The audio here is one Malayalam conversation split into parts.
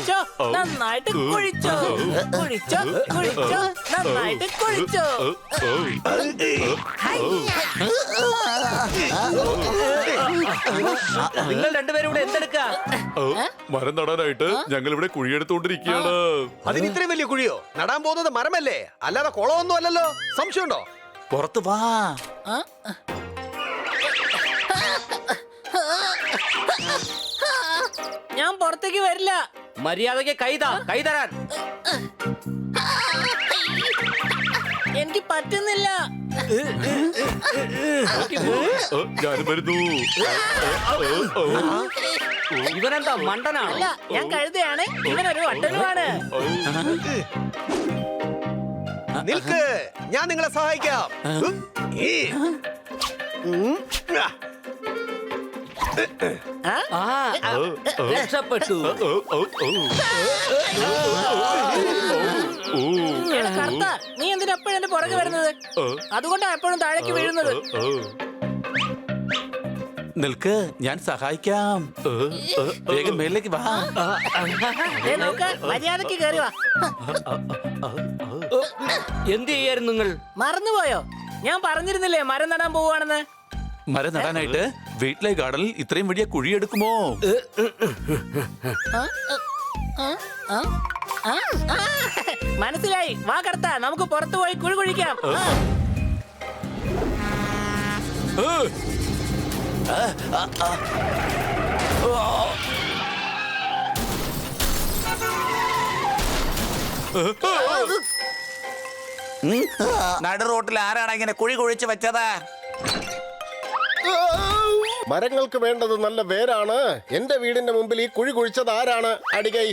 കുഴിച്ചോ, നന്നായിട്ട് കുഴിച്ചോ, കുഴിച്ചോ, കുഴിച്ചോ, നന്നായിട്ട് കുഴിച്ചോ. നിങ്ങൾ രണ്ടുപേരും ഇവിടെ എന്തെടുക്കാ? മരം നടാനായിട്ട് ഞങ്ങൾ ഇവിടെ കുഴിയെടുത്തോണ്ടിരിക്കുകയാണ്. അതിന് ഇത്രയും വലിയ കുഴിയോ? നടാൻ പോകുന്നത് മരമല്ലേ, അല്ലാതെ കുളമൊന്നും അല്ലല്ലോ. സംശയമുണ്ടോ? പുറത്ത് വാ. ഞാൻ പുറത്തേക്ക് വരില്ല. മര്യാദയ്ക്ക് കൈ തരാൻ. എനിക്ക് പറ്റുന്നില്ല. ഞാനും വരുന്നു. ഇവനെന്താ മണ്ടനാണോ? അല്ല, ഞാൻ കഴുതയാണ്, ഇവനൊരു വട്ടനുമാണ്. നിൽക്ക്, ഞാൻ നിങ്ങളെ സഹായിക്കാം. രക്ഷപ്പെട്ടു. എടാ കർത്ത, നീ എന്തിനാ എപ്പോഴും എന്റെ പുറകെ വരുന്നത്? അതുകൊണ്ടാ എപ്പോഴും താഴേക്ക് വീഴുന്നത്. നിൽക്ക്, ഞാൻ സഹായിക്കാം. വേഗം മേലേക്ക് വാ. ദേ നോക്ക്, മര്യാദക്ക് കയറി വാ. എന്ത് ചെയ്യായിരുന്നു നിങ്ങൾ? മറന്നുപോയോ? ഞാൻ പറഞ്ഞിരുന്നില്ലേ മരം നടാൻ പോവാണെന്ന്. മരം നടാനായിട്ട് വീട്ടിലെ ഗാർഡനിൽ ഇത്രയും വലിയ കുഴിയെടുക്കുമോ? മനസ്സിലായി. വാ കർത്ത, നമുക്ക് പുറത്തു പോയി കുഴി കുഴിക്കാം. നട റോട്ടിൽ ആരാണ് ഇങ്ങനെ കുഴി കുഴിച്ച് വെച്ചത്? മരങ്ങൾക്ക് വേണ്ടത് നല്ല വേരാണ്. എന്റെ വീടിന്റെ മുമ്പിൽ ഈ കുഴി കുഴിച്ചത് ആരാണ്? അടികൈ.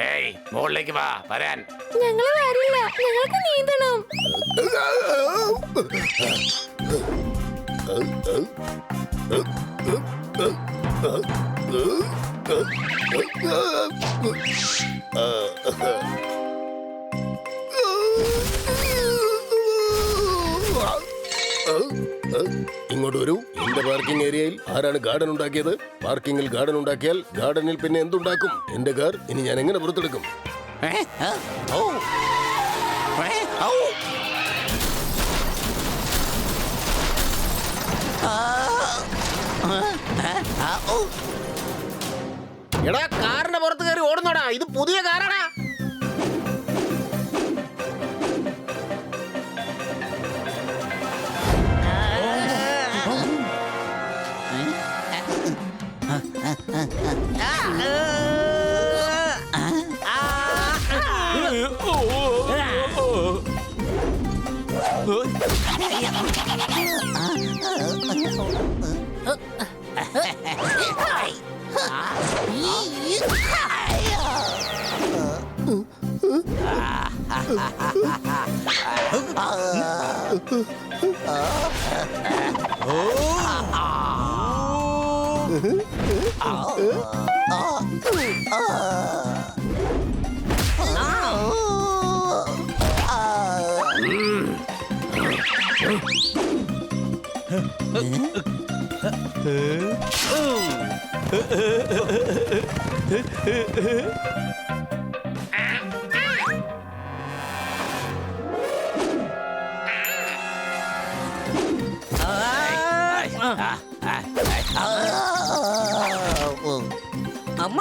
ഏയ്, മുകളിലേക്ക് വാ, വരാൻ. ഞങ്ങള് വരില്ല, ഞങ്ങൾക്ക് നീന്തണം. ഇങ്ങോട്ട് വരൂ. എന്റെ പാർക്കിംഗ് ഏരിയയിൽ ആരാണ് ഗാർഡൻ ഉണ്ടാക്കിയത്? പാർക്കിങ്ങിൽ ഗാർഡൻ ഉണ്ടാക്കിയാൽ ഗാർഡനിൽ പിന്നെ എന്തുണ്ടാക്കും? എന്റെ കാർ ഇനി ഞാൻ എങ്ങനെ പുറത്തെടുക്കും? എടാ, കാറിന്റെ പുറത്ത് കയറി ഓടുന്നോടാ. ഇത് പുതിയ കാറാടാ. അമ്മ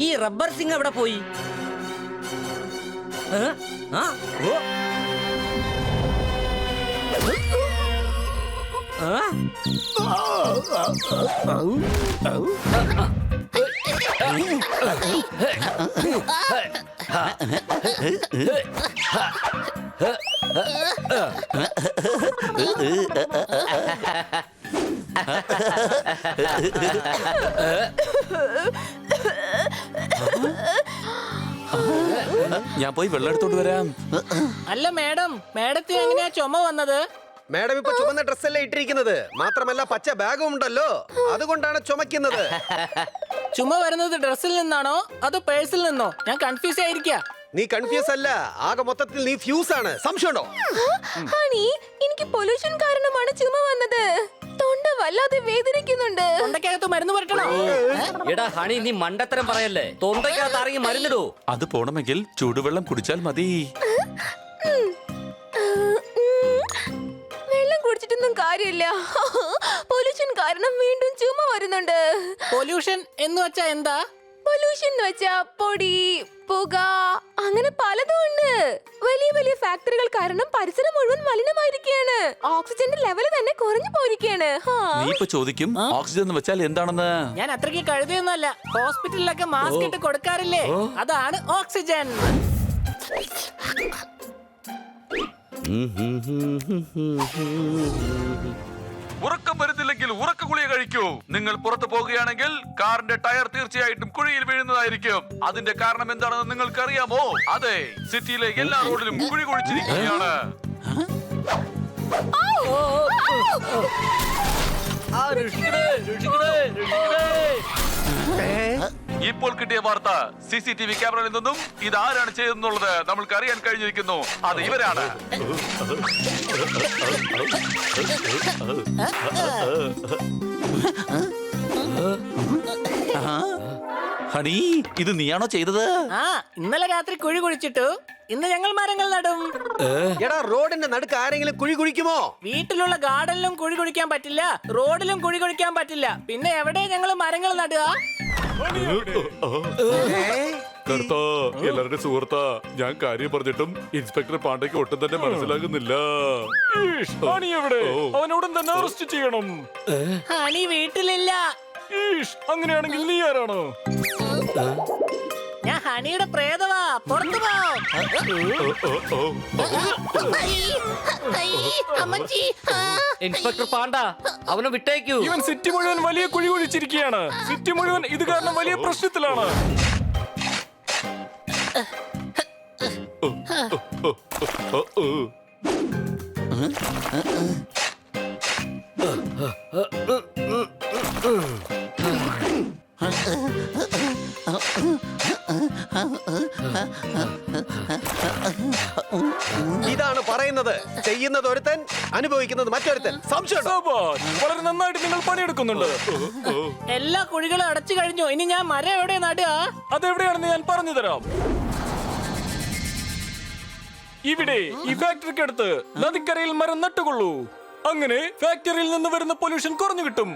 ഈ റബ്ബർ സിംഗ് എവിടെ പോയി? ഞാൻ പോയി വെള്ളം എടുത്തോണ്ട് വരാം. അല്ല മേഡം, മേഡത്തിന് എങ്ങനെയാ ചുമ വന്നത്? മാഡം ഇപ്പൊ ചുമന്ന ഡ്രസ്സല്ലേ ഇട്ടിരിക്കുന്നത്, മാത്രമല്ല പച്ച ബാഗും ഉണ്ടല്ലോ, അതുകൊണ്ടാണ് ചുമക്കുന്നത്. ചുമ വരുന്നത് ഡ്രസ്സിൽ നിന്നാണോ അതോ പേഴ്സിൽ നിന്നോ? ഞാൻ കൺഫ്യൂസ് ആയിരിക്കാ. നീ കൺഫ്യൂസ് അല്ല, ആകെ മൊത്തത്തിൽ നീ ഫ്യൂസ് ആണ്. സംശയമുണ്ടോ? ഹണി, എനിക്ക് പൊല്യൂഷൻ കാരണമാണ് ചുമ വന്നത്. തൊണ്ട വല്ലാതെ വേദനിക്കുന്നുണ്ട്. തൊണ്ടക്കകത്ത് മരുന്ന് പുരട്ടണോ? എടാ ഹണി, നീ മണ്ടത്തരം പറയല്ലേ. തൊണ്ടയ്ക്കകത്ത് ഇറങ്ങി മരുന്നിടൂ. അത് പോണമെങ്കിൽ ചൂടുവെള്ളം കുടിച്ചാൽ മതി. വെള്ളം കുടിച്ചിട്ടൊന്നും കാര്യമില്ല. പൊല്യൂഷൻ കാരണം വീണ്ടും ചുമ വരുന്നുണ്ട്. പൊല്യൂഷൻ എന്ന് വെച്ചാ എന്താ? പൊല്യൂഷൻ എന്ന് വെച്ചാ പൊടി, പുക, അങ്ങനെ പലതും ഉണ്ട്. വലിയ വലിയ ഫാക്ടറികൾ കാരണം പരിസരം മുഴുവൻ മലിനമായിരിക്കുകയാണ്. ഓക്സിജന്റെ ലെവൽ തന്നെ കുറഞ്ഞു പോയിരിക്കുകയാണ്. നീ ഇപ്പൊ ചോദിക്കും ഓക്സിജൻ എന്ന് വെച്ചാൽ എന്താണെന്ന്. ഞാൻ അത്രയ്ക്ക് കഴുതിയൊന്നുമല്ല. ഹോസ്പിറ്റലിലൊക്കെ മാസ്ക് ഇട്ട് കൊടുക്കാറില്ലേ, അതാണ് ഓക്സിജൻ. ഉറക്കം വരുന്നില്ലെങ്കിൽ ഉറക്ക ഗുളിക കഴിക്കൂ. നിങ്ങൾ പുറത്തു പോകുകയാണെങ്കിൽ കാറിന്റെ ടയർ തീർച്ചയായിട്ടും കുഴിയിൽ വീഴുന്നതായിരിക്കും. അതിന്റെ കാരണം എന്താണെന്ന് നിങ്ങൾക്ക് അറിയാമോ? അതെ, സിറ്റിയിലെ എല്ലാ റോഡിലും കുഴി കുഴിച്ചിരിക്കുകയാണ്. ഇപ്പോൾ കിട്ടിയ വാർത്ത CCTV ക്യാമറയിൽ നിന്നും ഇത് ആരാണ് ചെയ്തെന്നുള്ളത് നമ്മൾക്ക് അറിയാൻ കഴിഞ്ഞിരിക്കുന്നു. അത് ഇവരാണ്. ഹണി, ഇത് നീയാണോ ചെയ്തത്? ആ, ഇന്നലെ രാത്രി കുഴി കുഴിച്ചിട്ടു. ഇന്ന് ഞങ്ങൾ മരങ്ങൾ നടും. എടാ, റോഡിന്റെ നടുക്ക് ആരെങ്കിലും കുഴി കുഴിക്കുമോ? വീട്ടിലുള്ള ഗാർഡനിലും കുഴി കുഴിക്കാൻ പറ്റില്ല, റോഡിലും കുഴി കുഴിക്കാൻ പറ്റില്ല. പിന്നെ എവിടെ ഞങ്ങൾ മരങ്ങൾ നടുക? കർത്താ, എല്ലാവരുടെ സുഹൃത്താ, ഞാൻ കാര്യം പറഞ്ഞിട്ടും ഇൻസ്പെക്ടർ പാണ്ഡയ്ക്ക് ഒട്ടും തന്നെ മനസ്സിലാകുന്നില്ല. അവനോടും തന്നെ അറസ്റ്റ് ചെയ്യണം. ഹണി വീട്ടിലില്ല. അങ്ങനെയാണെങ്കിൽ നീ ആരാണ്? ഞാൻ ഹണിയുടെ പ്രേതവാ. പുറത്തു പോ. ഇൻസ്പെക്ടർ പാണ്ഡ, അവനെ വിട്ടേക്കൂ. ഇവൻ സിറ്റി മുഴുവൻ വലിയ കുഴി കുഴിച്ചിരിക്കുകയാണ്. സിറ്റി മുഴുവൻ ഇത് കാരണം വലിയ പ്രശ്നത്തിലാണ്. ഇതാണ് പറയുന്നത്, ചെയ്യുന്നത് ഒരുത്തൻ, അനുഭവിക്കുന്നത് മറ്റൊരുത്തൻ. സംശയം വളരെ നന്നായിട്ട് നിങ്ങൾ പണിയെടുക്കുന്നുണ്ട്. എല്ലാ കുഴികളും അടച്ചു കഴിഞ്ഞു. ഇനി ഞാൻ മരം എവിടെ നടുക? അതെവിടെയാണെന്ന് ഞാൻ പറഞ്ഞു തരാം. ഇവിടെ ഈ ഫാക്ടറിക്ക് അടുത്ത് നദിക്കരയിൽ മരം നട്ടുകൊള്ളൂ. അങ്ങനെ ഫാക്ടറിയിൽ നിന്ന് വരുന്ന പൊല്യൂഷൻ കുറഞ്ഞു കിട്ടും.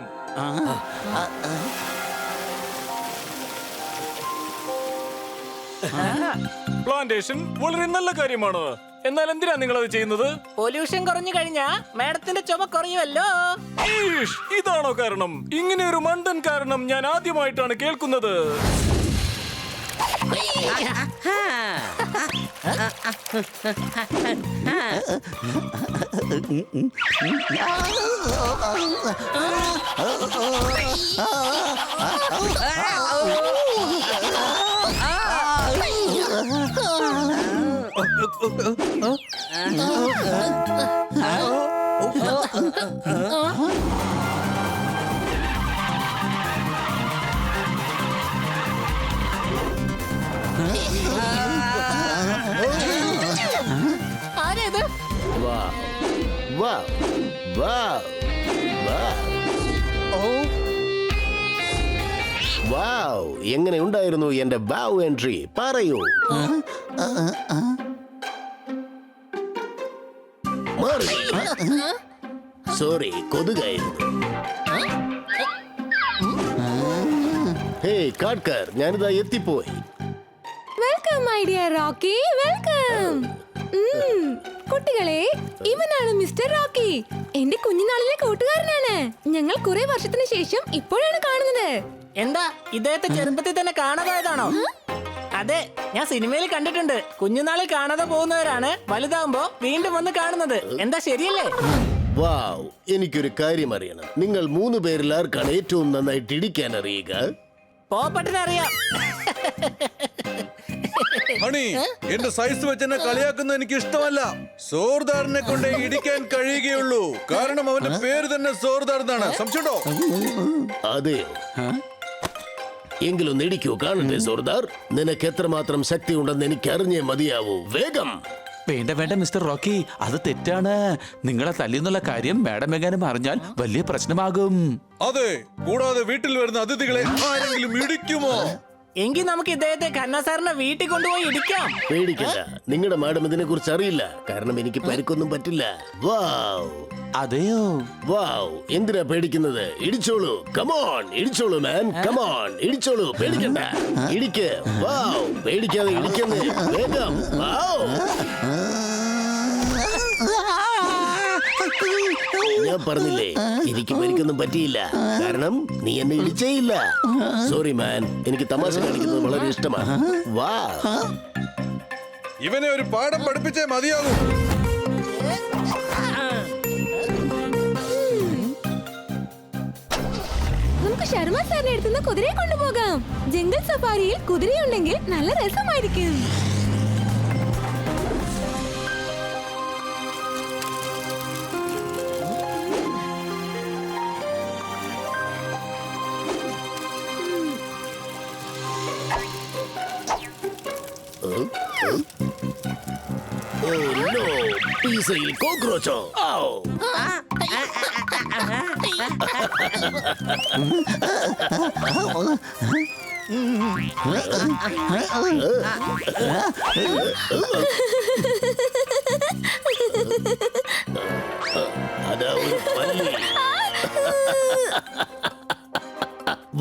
പ്ലാന്റേഷൻ വളരെ നല്ല കാര്യമാണ്. എന്നാൽ എന്തിനാ നിങ്ങൾ അത് ചെയ്യുന്നത്? പൊല്യൂഷൻ കുറഞ്ഞു കഴിഞ്ഞാ മാഡത്തിന്റെ ചുമ കുറയുമല്ലോ. ഇതാണോ കാരണം? ഇങ്ങനെ ഒരു മണ്ടൻ കാരണം ഞാൻ ആദ്യമായിട്ടാണ് കേൾക്കുന്നത്. ആരേത്? എങ്ങനെ ഉണ്ടായിരുന്നു എന്റെ ബാവ് എൻട്രി? പറയൂ. സോറി, കൊതുകായിരുന്നു. ഹേയ് കാട്ട്കർ, ഞാനിതാ എത്തിപ്പോയി. Welcome my dear Rocky, welcome. കുട്ടികളെ, ഇവനാണ് മിസ്റ്റർ റോക്കി. എന്റെ കുഞ്ഞുനാളിലെ കൂട്ടുകാരനാണ്. ഞങ്ങൾ കുറെ വർഷത്തിന് ശേഷം ഇപ്പോഴാണ് കാണുന്നത്. എന്താ, ഇദ്ദേഹത്തെ ചെറുപ്പത്തിൽ തന്നെ കാണാതായതാണോ? അതെ, ഞാൻ സിനിമയിൽ കണ്ടിട്ടുണ്ട്. കുഞ്ഞുനാളിൽ കാണാതെ പോകുന്നവരാണ് വലുതാവുമ്പോ വീണ്ടും വന്ന് കാണുന്നത്. എന്താ, ശരിയല്ലേ? വാവ്, എനിക്കൊരു കാര്യം അറിയണം. നിങ്ങൾ 3 പേരിൽ ആർക്കാണ് ഏറ്റവും നന്നായിട്ട് ഇടിക്കാൻ അറിയുക? പോപ്പട്ടിനറിയാം. ഹണി എന്റെ സൈസ് വെച്ച് എന്നെ കളിയാക്കുന്നത് എനിക്ക് ഇഷ്ടമല്ല. സോർദാറിനെ കൊണ്ട് ഇടിക്കാൻ കഴിയുകയുള്ളൂ. കാരണം അവന്റെ പേര് തന്നെ സോർദാർ എന്നാണ്. സംശയമുണ്ടോ? അതെ, എങ്കിലൊന്ന് ഇടിക്കൂ കാണട്ടെ സോർദാർ. നിനക്ക് എത്രമാത്രം ശക്തി ഉണ്ടെന്ന് എനിക്ക് അറിഞ്ഞേ മതിയാവൂ. വേഗം. വേണ്ട വേണ്ട മിസ്റ്റർ റോക്കി, അത് തെറ്റാണ്. നിങ്ങളെ തല്ലിന്നുള്ള കാര്യം മാഡം എങ്ങാനും അറിഞ്ഞാൽ വലിയ പ്രശ്നമാകും. അതെ, കൂടാതെ വീട്ടിൽ വരുന്ന അതിഥികളെ ആരെങ്കിലും ഇടിക്കുമോ? എങ്കിൽ നമുക്ക് ഇദ്ദേഹത്തെ ഖന്ന സാറിന്റെ വീട്ടിൽ കൊണ്ടുപോയി ഇടിക്കാം. പേടിക്കണ്ട, നിങ്ങളുടെ മാഡം ഇതിനെ കുറിച്ച് അറിയില്ല. കാരണം എനിക്ക് പരിക്കൊന്നും പറ്റില്ല. വാവ്, അതെയോ? വാവ്, എന്തിനാ പേടിക്കുന്നത്? ഇടിച്ചോളൂ, കമോൺ, ഇടിച്ചോളൂ മാൻ, കമോൺ, ഇടിച്ചോളൂ, പേടിക്കണ്ട, ഇടിക്ക്. വാവ്, പേടിക്കാതെ ഇടിക്കുന്നേ, വേഗം. വാവ്, ഞാൻ പറഞ്ഞില്ലേ എനിക്ക് പരിക്കൊന്നും പറ്റിയില്ല. കാരണം നീ എന്നെ ഇടിച്ചേയില്ല. സോറി മാൻ, എനിക്ക് തമാശ കാണിക്കുന്നത് വളരെ ഇഷ്ടമാണ്. വാ, ഇവനെ ഒരു പാഠം പഠിപ്പിച്ചേ മതിയാകൂ. നമുക്ക് ശർമ്മ സാറിന്റെ അടുത്തുനിന്ന് കുതിരയെ കൊണ്ടുപോകാം. ജംഗൽ സഫാരിയിൽ കുതിരയുണ്ടെങ്കിൽ നല്ല രസമായിരിക്കും. ഓ നോ, പിസയിൽ കോക്രോച്ചോ. ഔ. അതാ ഒരു പല്ലി.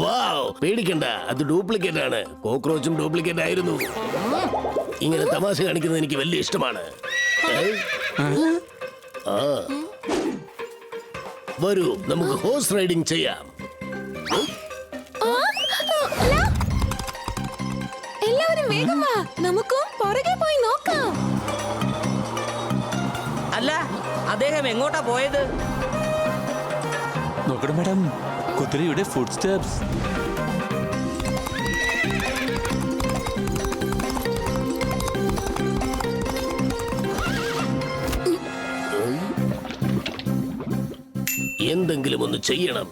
വാവ്, പേടിക്കണ്ട, അത് ഡ്യൂപ്ലിക്കേറ്റ് ആണ്. കോക്രോച്ചും ഡ്യൂപ്ലിക്കേറ്റ് ആയിരുന്നു. ഇങ്ങനെ തമാശ കാണിക്കുന്നത് എനിക്ക് വലിയ ഇഷ്ടമാണ്. ആ, വരൂ നമുക്ക് ഹോഴ്സ് റൈഡിംഗ് ചെയ്യാം. എല്ലാവരും വേഗം വാ, നമുക്കും പുറകെ പോയി നോക്കാം. അല്ല, അദ്ദേഹം എങ്ങോട്ടാ പോയത്? നോക്കണം മാഡം, കുതിരയുടെ ഫുഡ് സ്റ്റെപ്സ്. എന്തെങ്കിലും ഒന്ന് ചെയ്യണം.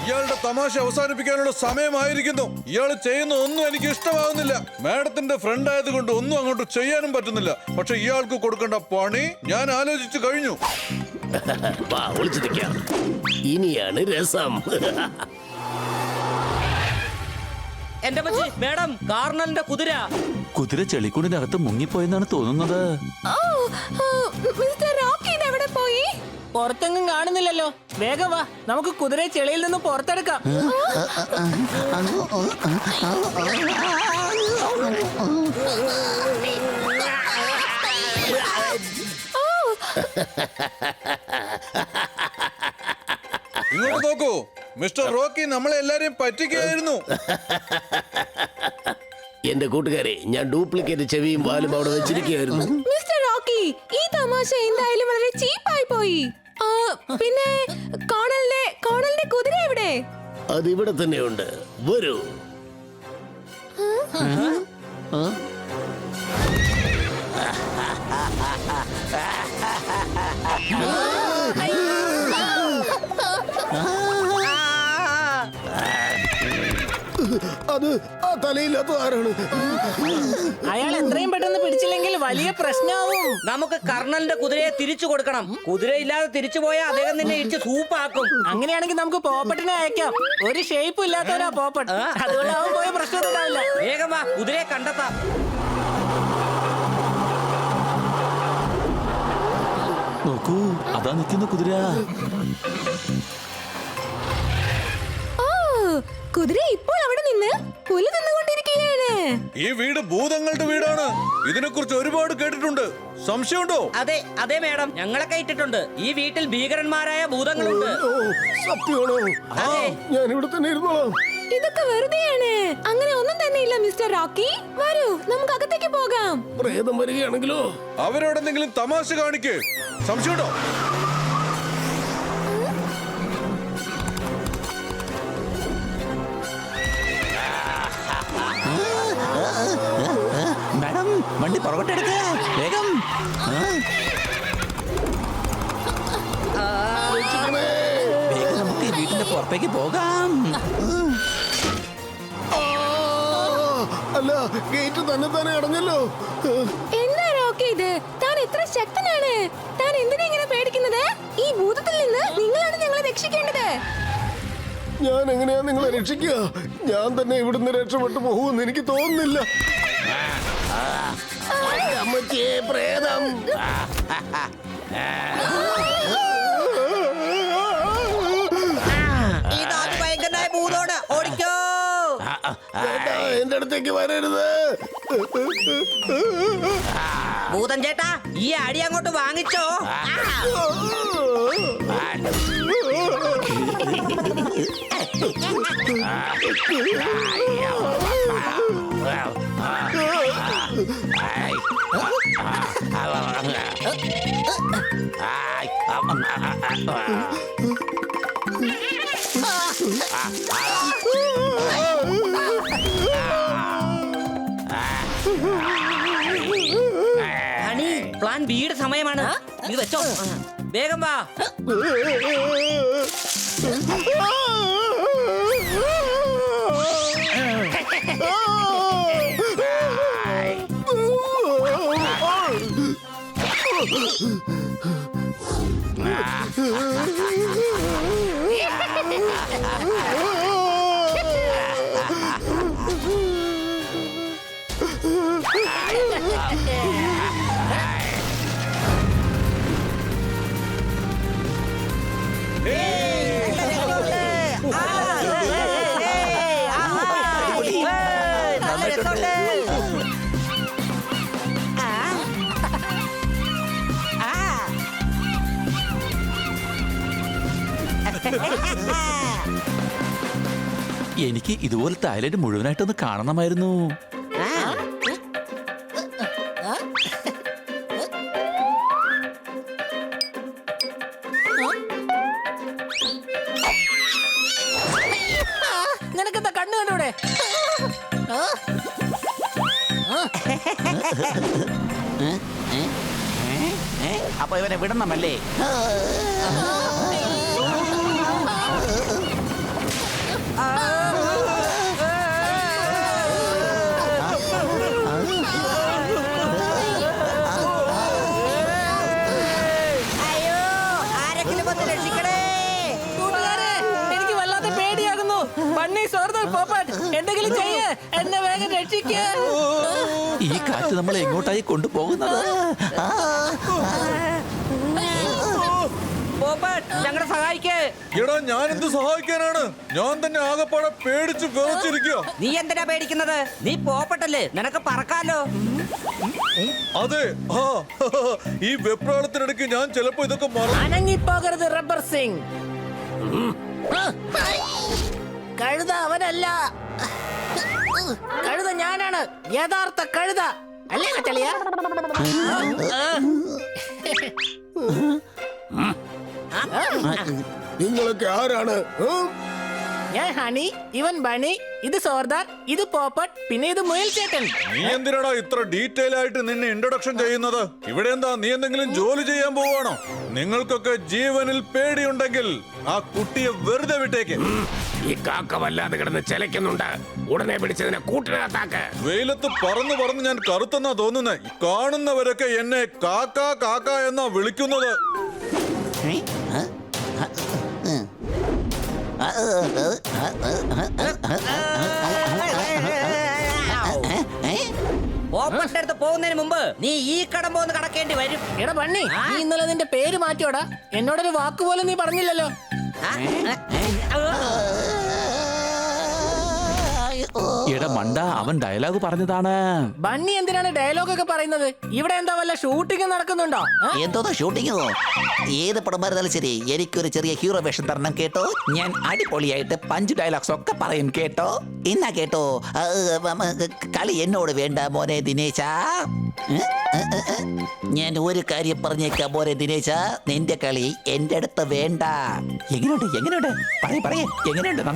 ഇയാളുടെ തമാശ അവസാനിപ്പിക്കാനുള്ള സമയമായിരിക്കുന്നു. ഇയാൾ ചെയ്യുന്ന ഒന്നും എനിക്ക് ഇഷ്ടമാവുന്നില്ല. മാഡത്തിന്റെ ഫ്രണ്ട് ആയതുകൊണ്ട് ഒന്നും അങ്ങോട്ട് ചെയ്യാനും പറ്റുന്നില്ല. പക്ഷെ ഇയാൾക്ക് കൊടുക്കേണ്ട പണി ഞാൻ ആലോചിച്ചു കഴിഞ്ഞു. വാ, ഒളിച്ചു നിൽക്കാം. ഇനിയാണ് രസം. എന്റെ പറ്റി മേഡം, കാർണലിന്റെ കുതിര. കുതിര ചെളിക്കുടിനകത്ത് മുങ്ങിപ്പോയെന്നാണ് തോന്നുന്നത്. മിസ്റ്റർ റോക്കി എവിടെ പോയി? പുറത്തെങ്ങും കാണുന്നില്ലല്ലോ. വേഗം വാ, നമുക്ക് കുതിരയെ ചെളിയിൽ നിന്ന് പുറത്തെടുക്കാം. ഇങ്ങോട്ട് നോക്കൂ മിസ്റ്റർ റോക്കി, നമ്മളെ എല്ലാരെയും പറ്റിക്കുകയായിരുന്നു. എന്റെ കൂട്ടുകാരെ, ഞാൻ ഡ്യൂപ്ലിക്കേറ്റ് ചെവിയും വാലും അവിടെ വെച്ചിരിക്കുകയായിരുന്നു. മിസ്റ്റർ റോക്കി, ഈ തമാശ എന്തായാലും വളരെ ചീപ്പായി പോയി. പിന്നെ കോണലിന്റെ കുതിര എവിടെ? അതിവിടെ തന്നെയുണ്ട്. വരൂ. അത് ആ തലയില്ലാത്ത ആരാണ്? അയാൾ എത്രയും പെട്ടെന്ന് പിടിച്ചില്ലെങ്കിൽ വലിയ പ്രശ്നമാവും. നമുക്ക് കർണലിന്റെ കുതിരയെ തിരിച്ചു കൊടുക്കണം. കുതിരയില്ലാതെ തിരിച്ചു പോയാൽ അദ്ദേഹം നിന്നെ ഇടിച്ച് സൂപ്പാക്കും. അങ്ങനെയാണെങ്കിൽ നമുക്ക് പോപ്പട്ടിനെ അയക്കാം. ഒരു ഷേപ്പ് ഇല്ലാത്തവരാ പോപ്പട്ട്. അതുകൊണ്ട് അവൻ പോയ പ്രശ്നം ഉണ്ടാവില്ല. വേഗം വാ, കുതിരയെ കണ്ടെത്താം. നോക്കൂ, അതാ നിൽക്കുന്ന കുതിര. കുതിര ഇപ്പോൾ അവിടെ നിന്ന് പുല്ല് തിന്നുകൊണ്ടിരിക്കുകയാണ്. ഈ വീട് ഭൂതങ്ങളുടെ വീടാണ്. ഇതിനെക്കുറിച്ച് ഒരുപാട് കേട്ടിട്ടുണ്ട്. സംശയമുണ്ടോ? അതെ അതെ മേഡം, ഞങ്ങളൊക്കെ ഇട്ടിട്ടുണ്ട്. ഈ വീട്ടിൽ ഭീകരന്മാരായ ഭൂതങ്ങളുണ്ട്. സത്യമാണോ? ഞാൻ ഇവിടെ തന്നെ ഇരുന്നോളാം. ഇതൊക്കെ വെറുതെയാണ്. അങ്ങനെ ഒന്നും തന്നെ ഇല്ല മിസ്റ്റർ റോക്കി. വരൂ, നമുക്ക് അകത്തേക്ക് പോകാം. പ്രേതം വരികയാണെങ്കിലോ? അവരോടെന്തെങ്കിലും തമാശ കാണിക്കേ. സംശയമുണ്ടോ? വണ്ടി പുറകോട്ട് എടുക്ക വേഗം. വേഗം നമുക്ക് ഈ വീട്ടിന്റെ പുറത്തേക്ക് പോകാം. അല്ല, ഗേറ്റ് തന്നെ തന്നെ അടഞ്ഞല്ലോ. എന്താ റോക്കി ഇത്? താൻ എത്ര ശക്തനാണ്? താൻ എന്തിനാ ഇങ്ങനെ പേടിക്കുന്നത്? ഈ ഭൂതത്തിൽ നിന്ന് നിങ്ങളാണ് ഞങ്ങളെ രക്ഷിക്കേണ്ടത്. ഞാൻ എങ്ങനെയാ നിങ്ങളെ രക്ഷിക്കുക? ഞാൻ തന്നെ ഇവിടുന്ന് രക്ഷപ്പെട്ടു പോകുമെന്ന് എനിക്ക് തോന്നുന്നില്ല. അമ്മച്ചിയെ, പ്രേതം. ഇതാണ് ഭയങ്കരനായ ഭൂതോട്, ഓടിക്കോ. വേണ്ട, എന്റെ അടുത്തേക്ക് വരരുത്. ഭൂതൻ ചേട്ടാ, ഈ അടി അങ്ങോട്ട് വാങ്ങിച്ചോ. ഹണി, പ്ലാൻ ബിയുടെ സമയമാണ്. ഇത് വെച്ചോ, വേഗം വാ. എനിക്ക് ഇതുപോലത്തെ ഐലൻഡ് മുഴുവനായിട്ടൊന്ന് കാണണമായിരുന്നു. നിനക്കെന്താ കണ്ണു കണ്ടൂടെ? അപ്പൊ ഇവനെ വിടണമല്ലേ? അയ്യോ, ആരെങ്കിലും വന്ന് രക്ഷിക്കണേ. കൂട്ടുകാരെ, എനിക്ക് വല്ലാതെ പേടിയാകുന്നു. ബണ്ണി, സോർദാർ, പോപ്പട്ട്, എന്തെങ്കിലും ചെയ്യ്. എന്നെ വേഗം രക്ഷിക്ക. ഈ കാറ്റ് നമ്മളെ എങ്ങോട്ടായി കൊണ്ടുപോകുന്നത്? പോപ്പട്ട്, ഞങ്ങളെ സഹായിക്ക്. എടാ, ഞാൻ എന്ത് സഹായിക്കാനാണ്? ഞാൻ തന്നെ ആകെപ്പാടെ പേടിച്ച് വിറച്ചിരിക്കുക. നീ എന്തിനാ പേടിക്കുന്നത്? നീ പോപ്പട്ടല്ലേ, നിനക്ക് പറക്കാലോ. അതെ, ഈ വെപ്രാളത്തിനിടയ്ക്ക് ഞാൻ ചിലപ്പോ ഇതൊക്കെ മറന്നു. അനങ്ങിപ്പോകരുത് റബ്ബർ സിംഗ്. കഴുത അവനല്ല, കഴുത ഞാനാണ്, യഥാർത്ഥ കഴുത. അല്ലേ കച്ചളിയ? നിങ്ങളൊക്കെ ആരാണ്? ഞാൻ ഹണി, ഇവൻ ബണി, ഇത് സോർദാർ, ഇത് പോപ്പട്ട്, പിന്നെ ഇത് മുയൽ ചേട്ടൻ. നീ എന്തിനാടാ ഇത്ര ഡീറ്റെയിൽ ആയിട്ട് നിന്നെ ഇൻട്രൊഡക്ഷൻ ചെയ്യുന്നത്? ഇവിടെ എന്താ, നീ എന്തെങ്കിലും ജോലി ചെയ്യാൻ പോവാണോ? നിങ്ങൾക്കൊക്കെ ജീവനിൽ പേടിയുണ്ടെങ്കിൽ ആ കുട്ടിയെ വെറുതെ വിട്ടേക്ക്. ഈ കാക്ക വല്ലാതെ കിടന്ന് ചെലക്കുന്നുണ്ട്. ഉടനെ പിടിച്ചതിനെ കൂട്ടിനകത്താക്ക്. വെയിലത്ത് പറന്ന് പറന്ന് ഞാൻ കറുത്തെന്നാ തോന്നുന്നേ. കാണുന്നവരൊക്കെ എന്നെ കാക്ക കാക്ക എന്നാ വിളിക്കുന്നത്. പോപ്പട്ടിന്റെ അടുത്ത് പോകുന്നതിന് മുമ്പ് നീ ഈ കടമ്പോ ഒന്ന് കടക്കേണ്ടി വരും. എടാ ബണ്ണി, നീ ഇന്നലെ നിന്റെ പേര് മാറ്റിയോടാ. എന്നോടൊരു വാക്ക് പോലും നീ പറഞ്ഞില്ലല്ലോ. എടാ മണ്ട, അവൻ ഡയലോഗ് പറഞ്ഞതാണ്. ബണ്ണി എന്തിനാണ് ഡയലോഗ് ഒക്കെ പറയുന്നത്? ഇവിടെ എന്താ വല്ല ഷൂട്ടിംഗ് നടക്കുന്നുണ്ടോ? എന്തോന്നാ ഷൂട്ടിങ്ങോ? ഏത് പടം വരുന്നാലും ശരി, എനിക്കൊരു ചെറിയ ഹീറോ വേഷം തരണം കേട്ടോ. ഞാൻ അടിപൊളിയായിട്ട് പഞ്ച് ഡയലോഗ്സ് ഒക്കെ പറയും കേട്ടോ. എന്നാ കേട്ടോ, കളി എന്നോട് വേണ്ട മോനെ ദിനേശ. ഞാൻ ഒരു കാര്യം പറഞ്ഞേക്കാം മോനെ ദിനേശ, നിന്റെ കളി എന്റെ അടുത്ത് വേണ്ട. എങ്ങനെയുണ്ട്? പറയേ, എങ്ങനെയുണ്ട്?